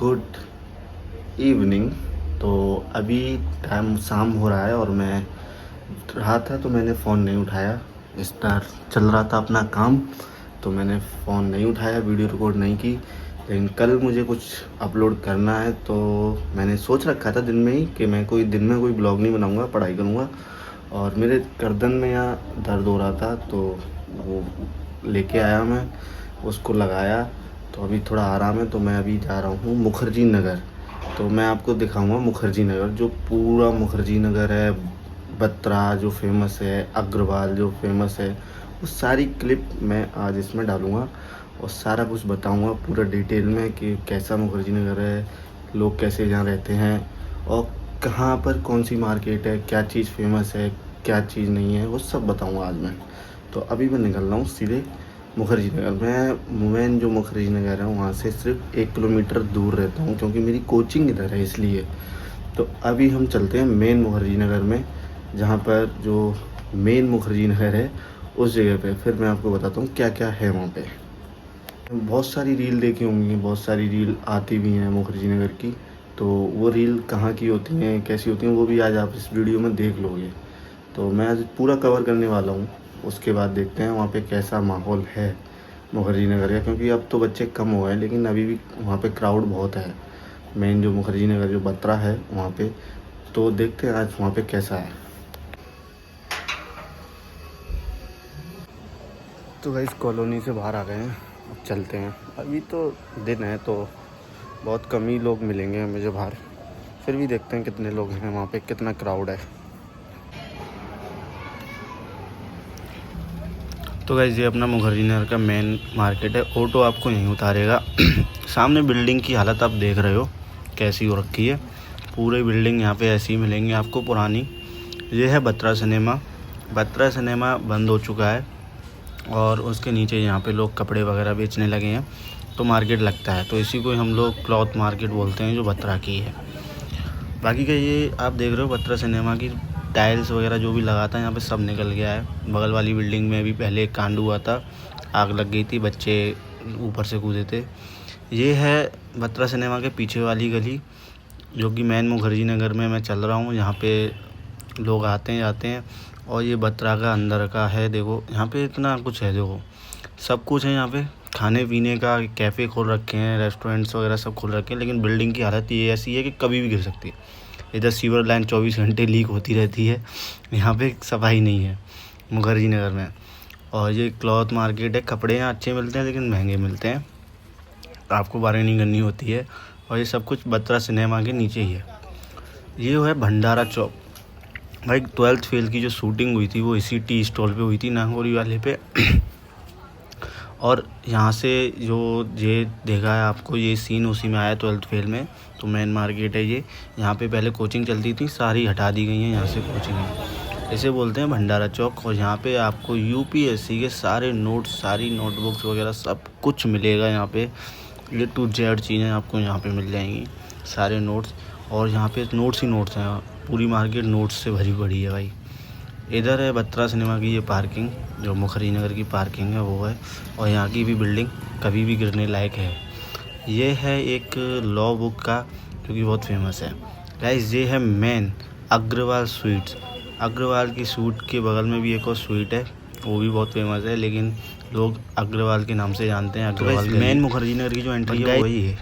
Good evening. तो अभी time शाम हो रहा है और मैं रहा था तो मैंने फ़ोन नहीं उठाया। स्टार चल रहा था अपना काम, तो मैंने फ़ोन नहीं उठाया, वीडियो रिकॉर्ड नहीं की। लेकिन कल मुझे कुछ अपलोड करना है, तो मैंने सोच रखा था दिन में ही कि मैं कोई दिन में कोई ब्लॉग नहीं बनाऊँगा, पढ़ाई करूँगा। और मेरे गर्दन में यहाँ दर्द हो रहा था, तो वो लेके आया मैं, उसको लगाया। तो अभी थोड़ा आराम है, तो मैं अभी जा रहा हूँ मुखर्जी नगर। तो मैं आपको दिखाऊंगा मुखर्जी नगर, जो पूरा मुखर्जी नगर है, बत्रा जो फेमस है, अग्रवाल जो फेमस है, वो सारी क्लिप मैं आज इसमें डालूँगा और सारा कुछ बताऊँगा पूरा डिटेल में कि कैसा मुखर्जी नगर है, लोग कैसे यहाँ रहते हैं और कहाँ पर कौन सी मार्केट है, क्या चीज़ फेमस है, क्या चीज़ नहीं है, वो सब बताऊँगा आज मैं। तो अभी मैं निकल रहा हूँ सीधे मुखर्जी नगर। मैं जो मुखर्जी नगर है वहाँ से सिर्फ 1 किलोमीटर दूर रहता हूँ, क्योंकि मेरी कोचिंग इधर है इसलिए। तो अभी हम चलते हैं मेन मुखर्जी नगर में, जहाँ पर जो मेन मुखर्जी नगर है उस जगह पे फिर मैं आपको बताता हूँ क्या क्या है वहाँ पे। बहुत सारी रील देखी होंगी, बहुत सारी रील आती भी हैं मुखर्जी नगर की। तो वो रील कहाँ की होती हैं, कैसी होती हैं, वो भी आज आप इस वीडियो में देख लोगे। तो मैं आज पूरा कवर करने वाला हूँ। उसके बाद देखते हैं वहाँ पे कैसा माहौल है मुखर्जी नगर का, क्योंकि अब तो बच्चे कम हो गए हैं, लेकिन अभी भी वहाँ पे क्राउड बहुत है। मेन जो मुखर्जी नगर जो बत्रा है वहाँ पे, तो देखते हैं आज वहाँ पे कैसा है। तो भाई इस कॉलोनी से बाहर आ गए हैं, अब चलते हैं। अभी तो दिन है, तो बहुत कम ही लोग मिलेंगे हमें जो बाहर। फिर भी देखते हैं कितने लोग हैं वहाँ पे, कितना क्राउड है। तो गाइस ये अपना मुखर्जी नगर का मेन मार्केट है। ऑटो आपको यहीं उतारेगा। सामने बिल्डिंग की हालत आप देख रहे हो कैसी हो रखी है। पूरे बिल्डिंग यहाँ पे ऐसी ही मिलेंगी आपको पुरानी। ये है बत्रा सिनेमा। बत्रा सिनेमा बंद हो चुका है और उसके नीचे यहाँ पे लोग कपड़े वगैरह बेचने लगे हैं, तो मार्केट लगता है। तो इसी को हम लोग क्लॉथ मार्केट बोलते हैं, जो बत्रा की है। बाकी का ये आप देख रहे हो बत्रा सिनेमा की टाइल्स वगैरह जो भी लगा था यहाँ पे सब निकल गया है। बगल वाली बिल्डिंग में भी पहले एक कांड हुआ था, आग लग गई थी, बच्चे ऊपर से कूदे थे। ये है बत्रा सिनेमा के पीछे वाली गली, जो कि मैन मुखर्जी नगर में मैं चल रहा हूँ। यहाँ पे लोग आते हैं जाते हैं। और ये बत्रा का अंदर का है। देखो यहाँ पे इतना कुछ है, देखो सब कुछ है यहाँ पे। खाने पीने का कैफ़े खोल रखे हैं, रेस्टोरेंट्स वगैरह सब खोल रखे हैं, लेकिन बिल्डिंग की हालत ये ऐसी है कि कभी भी गिर सकती है। इधर सीवर लाइन 24 घंटे लीक होती रहती है। यहाँ पे सफाई नहीं है मुखर्जी नगर में। और ये क्लॉथ मार्केट है, कपड़े यहाँ अच्छे मिलते हैं लेकिन महंगे मिलते हैं, आपको बार्गेनिंग करनी होती है। और ये सब कुछ बत्रा सिनेमा के नीचे ही है। ये है भंडारा चौक। भाई 12th फेल की जो शूटिंग हुई थी वो इसी टी स्टॉल पे हुई थी, नागौरी वाले पे। और यहाँ से जो ये देखा है आपको, ये सीन उसी में आया 12th फेल में। तो मेन मार्केट है ये। यहाँ पे पहले कोचिंग चलती थी, सारी हटा दी गई हैं यहाँ से कोचिंग। इसे बोलते हैं भंडारा चौक। और यहाँ पे आपको यूपीएससी के सारे नोट्स, सारी नोटबुक्स वगैरह सब कुछ मिलेगा यहाँ पे। ये टू जेड चीज़ें आपको यहाँ पे मिल जाएंगी, सारे नोट्स। और यहाँ पे नोट्स ही नोट्स हैं, पूरी मार्केट नोट्स से भरी पड़ी है भाई। इधर है बत्रा सिनेमा की ये पार्किंग, जो मुखर्जी नगर की पार्किंग है वो है। और यहाँ की भी बिल्डिंग कभी भी गिरने लायक है। ये है एक लॉ बुक का, जो कि बहुत फेमस है गाइस। ये है मेन अग्रवाल स्वीट्स। अग्रवाल की स्वीट के बगल में भी एक और स्वीट है, वो भी बहुत फेमस है, लेकिन लोग अग्रवाल के नाम से जानते हैं। अग्रवाल मेन मुखर्जी नगर की जो एंट्री है वही है।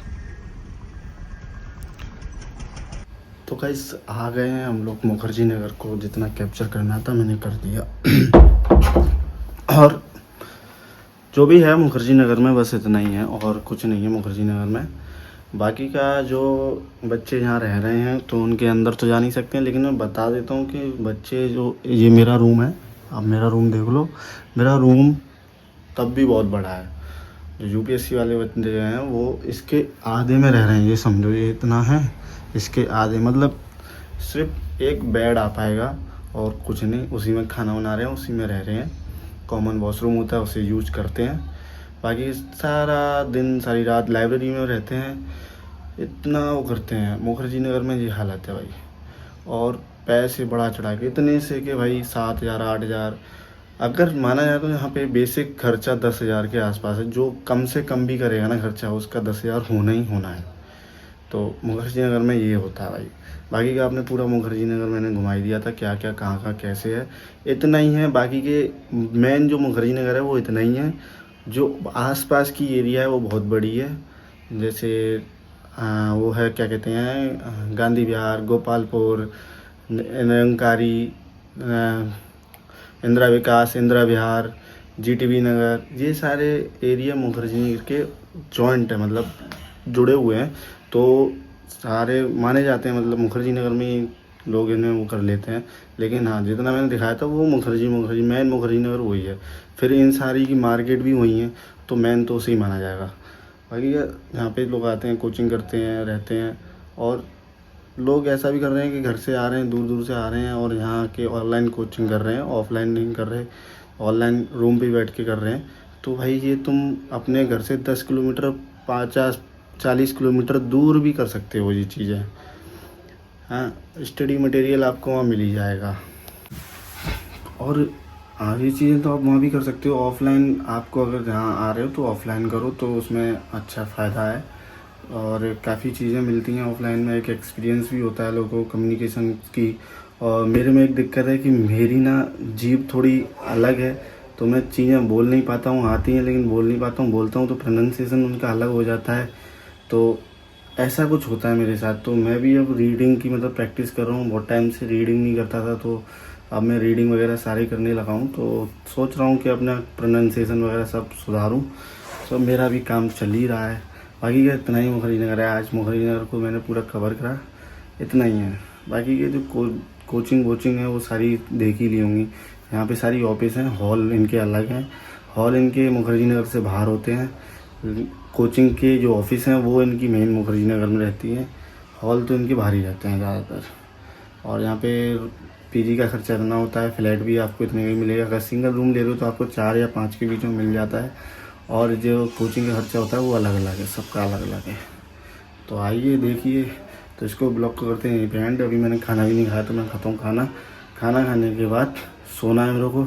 तो गाइस आ गए हैं हम लोग मुखर्जी नगर को। जितना कैप्चर करना था मैंने कर दिया। और जो भी है मुखर्जी नगर में बस इतना ही है, और कुछ नहीं है मुखर्जी नगर में। बाकी का जो बच्चे यहाँ रह रहे हैं तो उनके अंदर तो जा नहीं सकते हैं, लेकिन मैं बता देता हूँ कि बच्चे जो, ये मेरा रूम है, आप मेरा रूम देख लो। मेरा रूम तब भी बहुत बड़ा है। जो यूपीएससी वाले बच्चे हैं वो इसके आधे में रह रहे हैं, ये समझो, ये इतना है, इसके आधे, मतलब सिर्फ एक बेड आ पाएगा और कुछ नहीं। उसी में खाना बना रहे हैं, उसी में रह रहे हैं। कॉमन वॉशरूम होता है, उसे यूज करते हैं। बाकी सारा दिन सारी रात लाइब्रेरी में रहते हैं, इतना वो करते हैं। मुखर्जी नगर में ये हालत है भाई। और पैसे बढ़ा चढ़ा के इतने से कि भाई 7,000 8,000, अगर माना जाए तो यहाँ पे बेसिक खर्चा 10,000 के आसपास है। जो कम से कम भी करेगा ना खर्चा, उसका 10,000 होना ही होना है। तो मुखर्जी नगर में ये होता है भाई। बाकी का आपने पूरा मुखर्जी नगर मैंने घुमाई दिया था, क्या क्या कहाँ कहाँ कैसे है, इतना ही है। बाकी के मेन जो मुखर्जी नगर है वो इतना ही है। जो आसपास की एरिया है वो बहुत बड़ी है। जैसे वो है क्या कहते हैं, गांधी विहार, गोपालपुर, निरंकारी, इंदिरा विकास, इंदिरा विहार, जीटीबी नगर, ये सारे एरिया मुखर्जी नगर के जॉइंट है, मतलब जुड़े हुए हैं। तो सारे माने जाते हैं, मतलब मुखर्जी नगर में ही लोग इन्हें वो कर लेते हैं। लेकिन हाँ, जितना मैंने दिखाया था वो मुखर्जी मेन मुखर्जी नगर वही है। फिर इन सारी की मार्केट भी वही है, तो मेन तो उसे ही माना जाएगा। बाकी यहाँ पे लोग आते हैं, कोचिंग करते हैं, रहते हैं। और लोग ऐसा भी कर रहे हैं कि घर से आ रहे हैं, दूर दूर से आ रहे हैं और यहाँ के ऑनलाइन कोचिंग कर रहे हैं, ऑफलाइन नहीं कर रहे, ऑनलाइन रूम पे बैठ के कर रहे हैं। तो भाई ये तुम अपने घर से 10 किलोमीटर 50-40 किलोमीटर दूर भी कर सकते हो ये चीज़ें। हाँ, स्टडी मटेरियल आपको वहाँ मिल ही जाएगा। और ये चीज़ें तो आप वहाँ भी कर सकते हो। ऑफ़लाइन आपको अगर जहाँ आ रहे हो तो ऑफ़लाइन करो, तो उसमें अच्छा फ़ायदा है और काफ़ी चीज़ें मिलती हैं ऑफ़लाइन में। एक एक्सपीरियंस भी होता है लोगों को कम्युनिकेशन की। और मेरे में एक दिक्कत है कि मेरी ना जीभ थोड़ी अलग है, तो मैं चीज़ें बोल नहीं पाता हूँ, आती हैं लेकिन बोल नहीं पाता हूँ। बोलता हूँ तो प्रोनाउंसिएशन उनका अलग हो जाता है। तो ऐसा कुछ होता है मेरे साथ। तो मैं भी अब रीडिंग की मतलब प्रैक्टिस कर रहा हूँ। बहुत टाइम से रीडिंग नहीं करता था, तो अब मैं रीडिंग वगैरह सारी करने लगा हूँ। तो सोच रहा हूँ कि अपना प्रोनाउंसिएशन वगैरह सब सुधारूँ। तो मेरा भी काम चल ही रहा है। बाकी का इतना ही मुखर्जी नगर है। आज मुखर्जी नगर को मैंने पूरा कवर करा, इतना ही है। बाकी के जो कोचिंग वोचिंग है वो सारी देख ही ली होंगी। यहाँ पे सारी ऑफिस हैं, हॉल इनके अलग हैं। हॉल इनके मुखर्जी नगर से बाहर होते हैं। कोचिंग के जो ऑफिस हैं वो इनकी मेन मुखर्जी नगर में रहती हैं। हॉल तो इनके बाहर ही रहते हैं ज़्यादातर। और यहाँ पे पीजी का खर्चा इतना होता है, फ्लैट भी आपको इतने का ही मिलेगा। अगर सिंगल रूम ले रहे हो तो आपको 4 या 5 के बीच में मिल जाता है। और जो कोचिंग का खर्चा होता है वो अलग अलग है, सबका अलग अलग है। तो आइए देखिए। तो इसको ब्लॉक करते हैं फ्रेंड। अभी मैंने खाना भी नहीं खाया, तो मैं खाता हूँ खाना। खाना खाने के बाद सोना है मेरे को,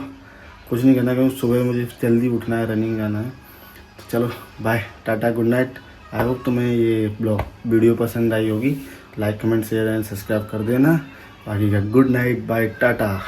कुछ नहीं करना, क्योंकि सुबह मुझे जल्दी उठना है, रनिंग जाना है। तो चलो bye, tata, good night. I hope तुम्हें ये वीडियो पसंद आई होगी। Like comment share and subscribe कर देना। बाकी का गुड नाइट, बाय, टाटा।